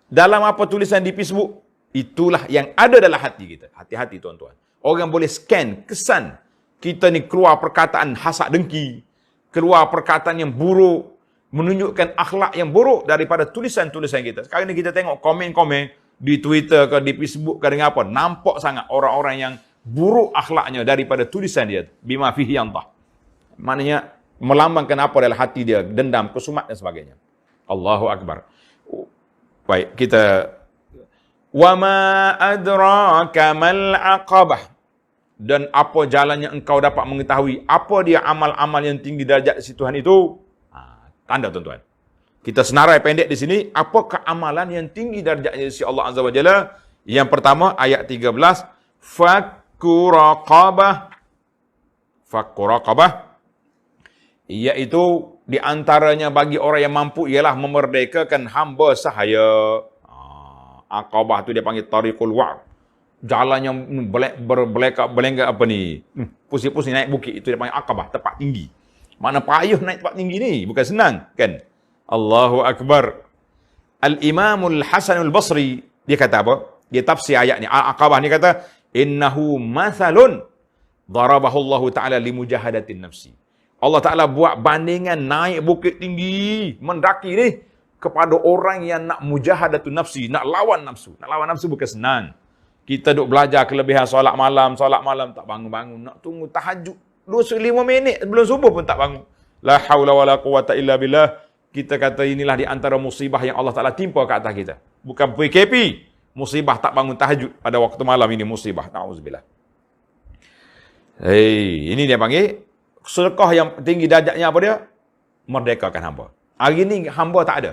dalam apa tulisan di Facebook, itulah yang ada dalam hati kita. Hati-hati tuan-tuan. Orang boleh scan, kesan kita ni keluar perkataan hasad dengki, keluar perkataan yang buruk, menunjukkan akhlak yang buruk daripada tulisan-tulisan kita. Sekarang ni kita tengok komen-komen di Twitter ke di Facebook ke dengan apa, nampak sangat orang-orang yang buruk akhlaknya daripada tulisan dia. Bima fihi yandah. Maknanya melambangkan apa dalam hati dia, dendam, kesumat dan sebagainya. Allahu Akbar. Baik, kita wama adraka mal aqabah. Dan apa jalannya engkau dapat mengetahui apa dia amal-amal yang tinggi darjat si Tuhan itu? Tanda tuan-tuan. Kita senarai pendek di sini, apakah amalan yang tinggi darjatnya si Allah Azza wa Jalla? Yang pertama ayat 13, fakku raqabah. Fakku raqabah iaitu di antaranya bagi orang yang mampu ialah memerdekakan hamba sahaya. Aqabah tu dia panggil tariqul wa'd. Jalan yang berbelenggak apa ni? Pusing-pusing naik bukit itu dia panggil aqabah, tempat tinggi. Mana payah naik tempat tinggi ni, bukan senang, kan? Allahu Akbar. Al-Imamul Hasanul Basri, dia kata apa? Dia tafsir ayat ni. Aqabah ni kata, innahu mathalun darabahu Allah Ta'ala limujahadatin nafsi. Allah Ta'ala buat bandingan naik bukit tinggi, mendaki ni, kepada orang yang nak mujahadatun nafsi, nak lawan nafsu. Nak lawan nafsu bukan senang. Kita duk belajar kelebihan solat malam tak bangun-bangun. Nak tunggu tahajud 25 minit sebelum subuh pun tak bangun. La haula wala quwata illa billah. Kita kata inilah di antara musibah yang Allah Ta'ala timpa ke atas kita. Bukan PKP. Musibah tak bangun tahajud pada waktu malam ini musibah. Na'udzubillah. Ini dia panggil sedekah yang tinggi darjatnya apa dia? Merdekakan hamba. Hari ini hamba tak ada.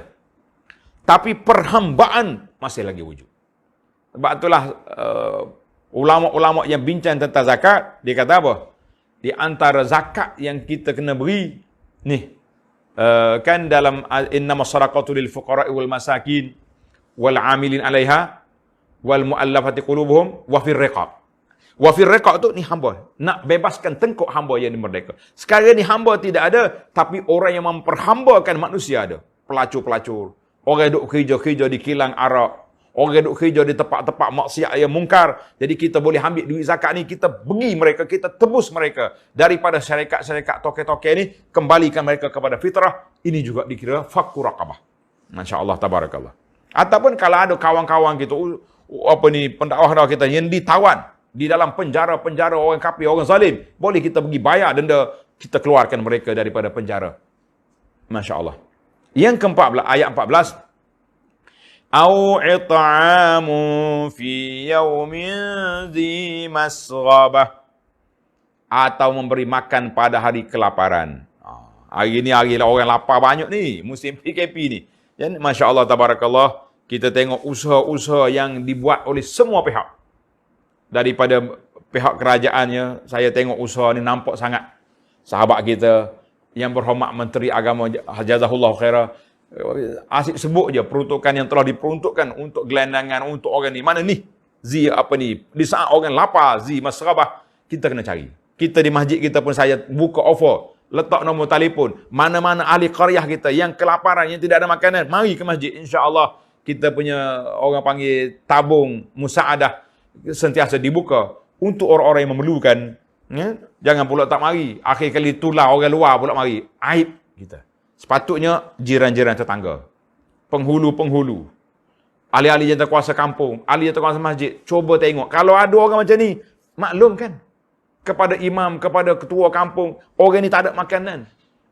Tapi perhambaan masih lagi wujud. Sebab itulah ulama-ulama yang bincang tentang zakat, dia kata apa? Di antara zakat yang kita kena beri, ni, kan dalam innamas sadaqatu lil fuqara'i wal masakin wal 'amilin 'alaiha wal mu'allafati qulubuhum wa fir riqab. Wa fir riqab tu ni hamba, nak bebaskan tengkuk hamba yang merdeka. Sekarang ni hamba tidak ada, tapi orang yang memperhambakan manusia ada. Pelacur-pelacur, orang duk kerja-kerja di kilang arak, orang duk kerja di tempat-tempat maksiat yang mungkar. Jadi kita boleh ambil duit zakat ni, kita bagi mereka, kita tebus mereka daripada syarikat-syarikat toke-toke ni, kembalikan mereka kepada fitrah. Ini juga dikira fakku raqabah. Masya-Allah, tabarakallah. Ataupun kalau ada kawan-kawan kita, pendakwah kita yang ditawan di dalam penjara orang kafir, orang zalim, boleh kita pergi bayar denda, kita keluarkan mereka daripada penjara. Masya-Allah. Yang ke-14, ayat 14. Au it'amun fi yaumin dhi masghabah. Atau memberi makan pada hari kelaparan. Hari ni hari orang lapar banyak ni, musim PKP ni. Dan masya-Allah tabarakallah, kita tengok usaha-usaha yang dibuat oleh semua pihak. Daripada pihak kerajaannya, saya tengok usaha ni nampak sangat. Sahabat kita yang berhormat Menteri Agama, jazahullahu khairah, asyik sebut je peruntukan yang telah diperuntukkan untuk gelandangan, untuk orang ni. Mana ni? Zi apa ni? Di saat orang lapar, zi masrabah, kita kena cari. Kita di masjid kita pun saya buka offer, letak nombor telefon. Mana-mana ahli qaryah kita yang kelaparan, yang tidak ada makanan, mari ke masjid. InsyaAllah kita punya orang panggil tabung musaadah sentiasa dibuka untuk orang-orang yang memerlukan. Ya? Jangan pula tak mari. Akhir kali tular orang luar pula mari. Aib kita. Sepatutnya jiran-jiran tetangga, penghulu-penghulu, ahli-ahli yang terkuasa kampung, ahli yang terkuasa masjid, cuba tengok. Kalau ada orang macam ni, maklum kan? Kepada imam, kepada ketua kampung, orang ni tak ada makanan.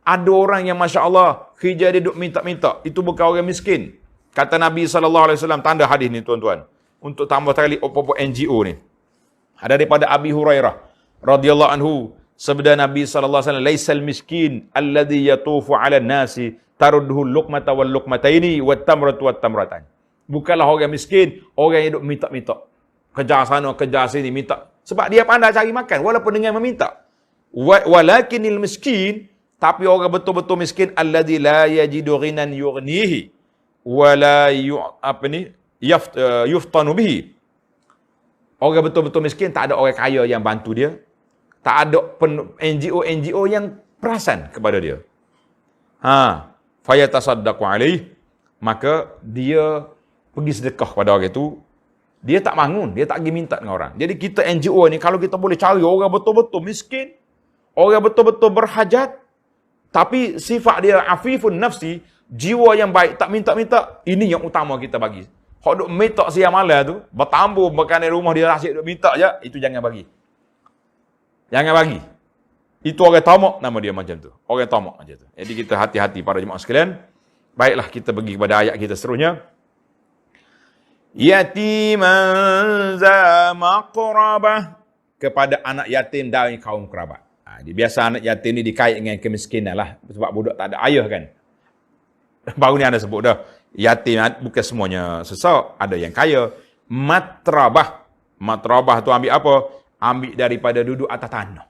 Ada orang yang Masya Allah, kerja dia duduk minta-minta. Itu bukan orang miskin. Kata Nabi SAW, tanda hadis ni tuan-tuan. Untuk tambah sekali apa-apa NGO ni. Ada daripada Abi Hurairah radhiyallahu anhu, sabda Nabi sallallahu alaihi wasallam, laisal miskin alladhi yatufu 'ala an-nasi tarudduhu luqmata wal luqmataini wat tamratu wat tamratan. Bukanlah orang miskin orang yang duk minta-minta. Kejar sana, kejar sini minta. Sebab dia pandai cari makan walaupun dengan meminta. Walakinil miskin, tapi orang betul-betul miskin alladhi la yajidu ghinan yughnihi wala yuftanu bihi. Orang betul-betul miskin, tak ada orang kaya yang bantu dia. Tak ada NGO yang perasan kepada dia. Fayatasaddaqu alaih, maka dia pergi sedekah pada orang itu. Dia tak bangun, dia tak pergi minta dengan orang. Jadi kita NGO ni, kalau kita boleh cari orang betul-betul miskin, orang betul-betul berhajat, tapi sifat dia afifun nafsi, jiwa yang baik, tak minta-minta, ini yang utama kita bagi. Hak duk minta siang malam tu, bertambu makanan rumah dia asyik duk minta je, itu jangan bagi. Jangan bagi. Itu orang tamak, nama dia macam tu. Orang tamak macam tu. Jadi kita hati-hati para jemaah sekalian. Baiklah, kita pergi kepada ayat kita seterusnya. Yatiman za maqrabah, kepada anak yatim dari kaum kerabat. Biasa anak yatim ni dikait dengan kemiskinan lah. Sebab budak tak ada ayah kan. Baru ni anda sebut dah. Yatim bukan semuanya sesak, ada yang kaya. Matrabah. Matrabah tu ambil apa? Ambil daripada duduk atas tanah.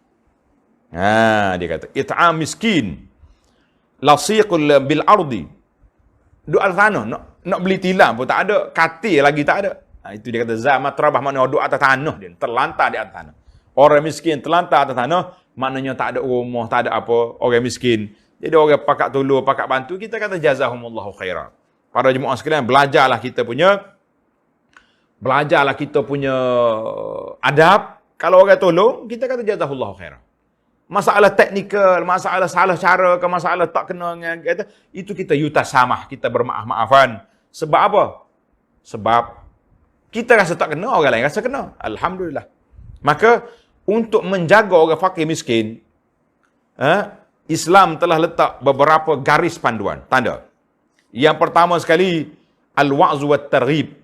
Dia kata, it'am miskin. Lasiqul bil ardi. Duduk atas tanah. Nak beli tilam pun tak ada. Katil lagi tak ada. Itu dia kata, za matrabah, maknanya duduk atas tanah dia. Terlantar di atas tanah. Orang miskin terlantar atas tanah, maknanya tak ada rumah, tak ada apa. Orang miskin. Jadi orang pakat tolong, pakat bantu, kita kata jazahumullahu khairan. Para jemaah sekalian, belajarlah kita punya adab. Kalau orang tolong, kita kata jazahullahu khairan. Masalah teknikal, masalah salah cara ke masalah tak kena dengan kata, itu kita yutasamah, kita bermaaf-maafan. Sebab apa? Sebab kita rasa tak kena, orang lain rasa kena. Alhamdulillah. Maka untuk menjaga orang fakir miskin, Islam telah letak beberapa garis panduan, tanda. Yang pertama sekali, al-wa'zu wat targhib.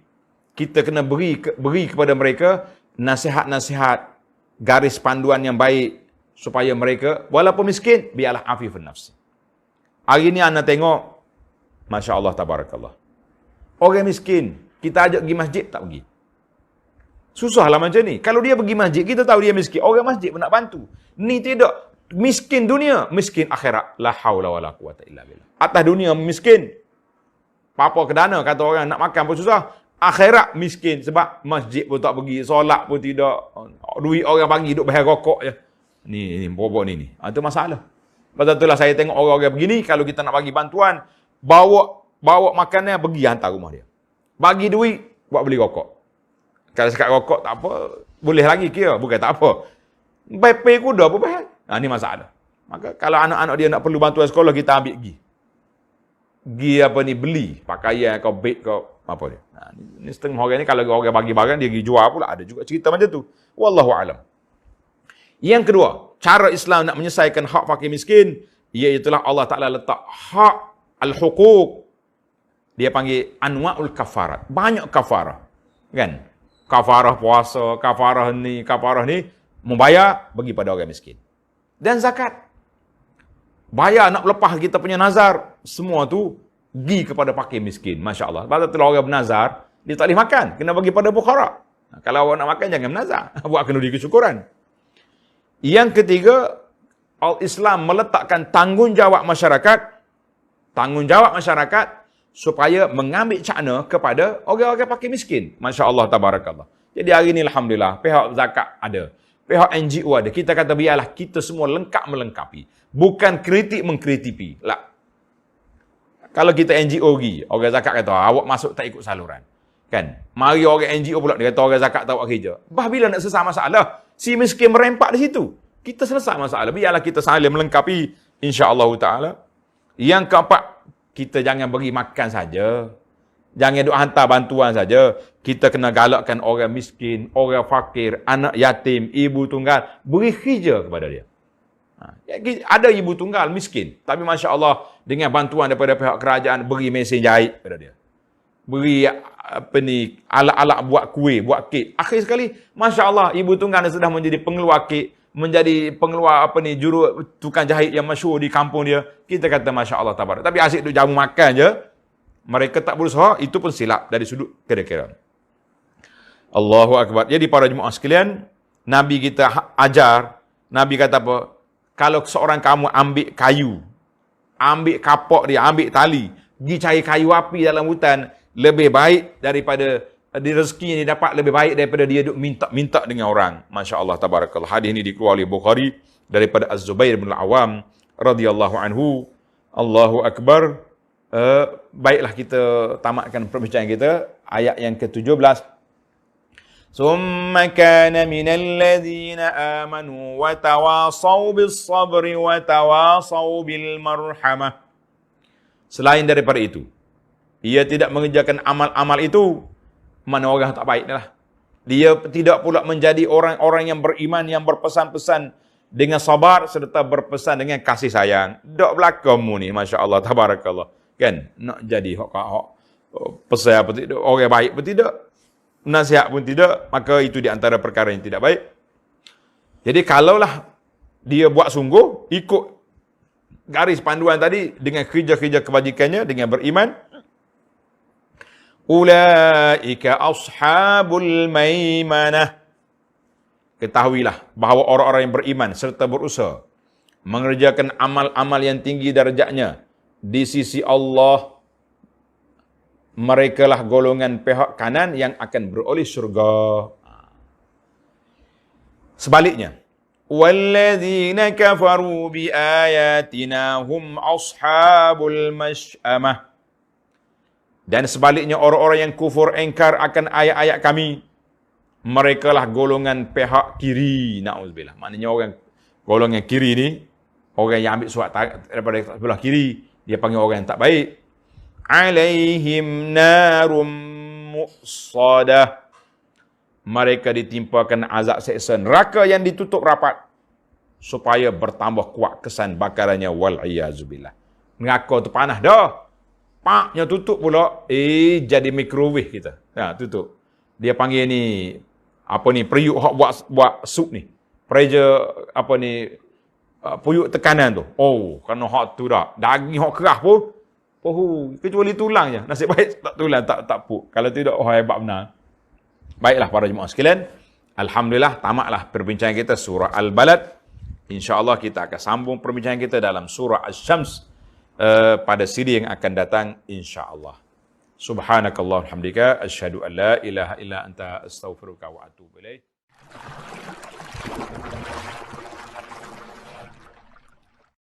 Kita kena beri kepada mereka nasihat-nasihat, garis panduan yang baik supaya mereka walaupun miskin biarlah afifun nafs. Hari ni anda tengok, masya-Allah tabarakallah. Orang miskin, kita ajak pergi masjid tak pergi. Susahlah macam ni. Kalau dia pergi masjid, kita tahu dia miskin. Orang masjid pun nak bantu. Ni tidak. Miskin dunia, miskin akhirat. La haula wala quwata illa billah. Atas dunia miskin. Apa kedana kata orang nak makan pun susah. Akhirat miskin sebab masjid pun tak pergi, solat pun tidak. Duit orang bagi duk bayar rokok je. Ni bobok ni. Itu masalah. Pasal itulah saya tengok orang-orang begini, kalau kita nak bagi bantuan, bawa makanan pergi hantar rumah dia. Bagi duit buat beli rokok. Kalau sekat rokok tak apa, boleh lagi kira, bukan tak apa. PP kuda pun bayar. Ni masalah. Maka kalau anak-anak dia nak perlu bantuan sekolah, kita ambil pergi. Pergi apa ni, beli pakaian kau beg kau apa dia. Ni setengah orang ni kalau orang bagi barang dia pergi jual pula, ada juga cerita macam tu. Wallahu alam. Yang kedua, cara Islam nak menyelesaikan hak fakir miskin, iaitulah Allah Taala letak hak al-huquq. Dia panggil anwa'ul kafarat. Banyak kafarah. Kan? Kafarah puasa, kafarah ni, membayar bagi pada orang miskin. Dan zakat. Bayar nak lepas kita punya nazar, semua tu pergi kepada fakir miskin. Masya Allah. Sebab tu orang bernazar, dia tak boleh makan. Kena bagi pada fuqara. Kalau awak nak makan, jangan bernazar. Buat kenduri kesyukuran. Yang ketiga, Islam meletakkan tanggungjawab masyarakat supaya mengambil cakna kepada orang-orang fakir miskin. Masya Allah, tabarakallah. Jadi hari ini Alhamdulillah, pihak zakat ada. Pihak NGO ada. Kita kata biarlah kita semua lengkap melengkapi. Bukan kritik mengkritipi. Lah. Kalau kita NGO pergi, orang zakat kata, awak masuk tak ikut saluran. Kan? Mari orang NGO pula, dia kata orang zakat tak buat kerja. Bila nak selesai masalah, si miskin merempak di situ. Kita selesai masalah. Biarlah kita saling melengkapi, insya-Allah taala. Yang keempat, kita jangan beri makan saja. Jangan duk hantar bantuan saja. Kita kena galakkan orang miskin, orang fakir, anak yatim, ibu tunggal, beri kerja kepada dia. Ada ibu tunggal miskin, tapi masya-Allah dengan bantuan daripada pihak kerajaan beri mesin jahit kepada dia. Beri alat-alat buat kuih, buat kek. Akhir sekali, masya-Allah, ibu tunggal sudah menjadi pengeluar kek, menjadi pengeluar juru tukang jahit yang masyhur di kampung dia. Kita kata masya-Allah tabarak. Tapi asyik duk jamu makan je. Mereka tak berusaha, itu pun silap dari sudut kira-kira. Allahu akbar. Jadi para jemaah sekalian, Nabi kita ajar, Nabi kata apa? Kalau seorang kamu ambil kayu, ambil kapok dia, ambil tali, pergi cari kayu api dalam hutan, lebih baik daripada di rezeki yang dia dapat, lebih baik daripada dia duk minta dengan orang. Masya Allah tabarakallah. Hadis ini dikeluarkan oleh Bukhari daripada Az-Zubair bin Al-Awwam radhiyallahu anhu. Allahu akbar. Baiklah kita tamatkan perbincangan kita. Ayat yang ke-17. Summa kana minal ladzina amanu wa tawasaw bis sabri wa tawasaw bil marhamah. Selain daripada itu, ia tidak mengerjakan amal-amal itu, mana orang tak baik lah. Dia tidak pula menjadi orang-orang yang beriman yang berpesan-pesan dengan sabar serta berpesan dengan kasih sayang. Dak belakamu ni, masya-Allah tabarakallah. Kan? Nak jadi pesan apa tidak, orang baik pun tidak, nasihat pun tidak, maka itu di antara perkara yang tidak baik. Jadi kalaulah dia buat sungguh, ikut garis panduan tadi dengan kerja-kerja kebajikannya, dengan beriman, ulaika ashabul maimanah. Ketahuilah bahawa orang-orang yang beriman serta berusaha mengerjakan amal-amal yang tinggi darjatnya di sisi Allah, merekalah golongan pihak kanan yang akan beroleh syurga. Sebaliknya, walladzina kafaru biayatina hum ashabul mash'amah. Dan sebaliknya orang-orang yang kufur engkar akan ayat-ayat kami, merekalah golongan pihak kiri. Na'udzubillah. Maknanya orang golongan kiri ni, orang yang ambil surat daripada sebelah kiri, dia panggil orang yang tak baik. Alaihim narum muqsadah. Mereka ditimpakan azab seksa neraka yang ditutup rapat supaya bertambah kuat kesan bakarannya, wal-iyazubillah. Neraka tu panas dah. Paknya tutup pula, jadi microwave kita. Tutup. Dia panggil ni, periuk hak buat sup ni. Pressure, puyuk tekanan tu. Kerana hak tu dah. Daging hak keras pun, kecuali tulang je. Nasib baik tak tulang, tak puk. Kalau tidak, hebat benar. Baiklah para jemaah sekalian. Alhamdulillah, tamatlah perbincangan kita surah Al-Balad. InsyaAllah kita akan sambung perbincangan kita dalam surah Asy-Syams pada siri yang akan datang insya-Allah. Subhanakallah walhamdika asyhadu an la ilaha illa anta astaghfiruka wa atubu ilaik.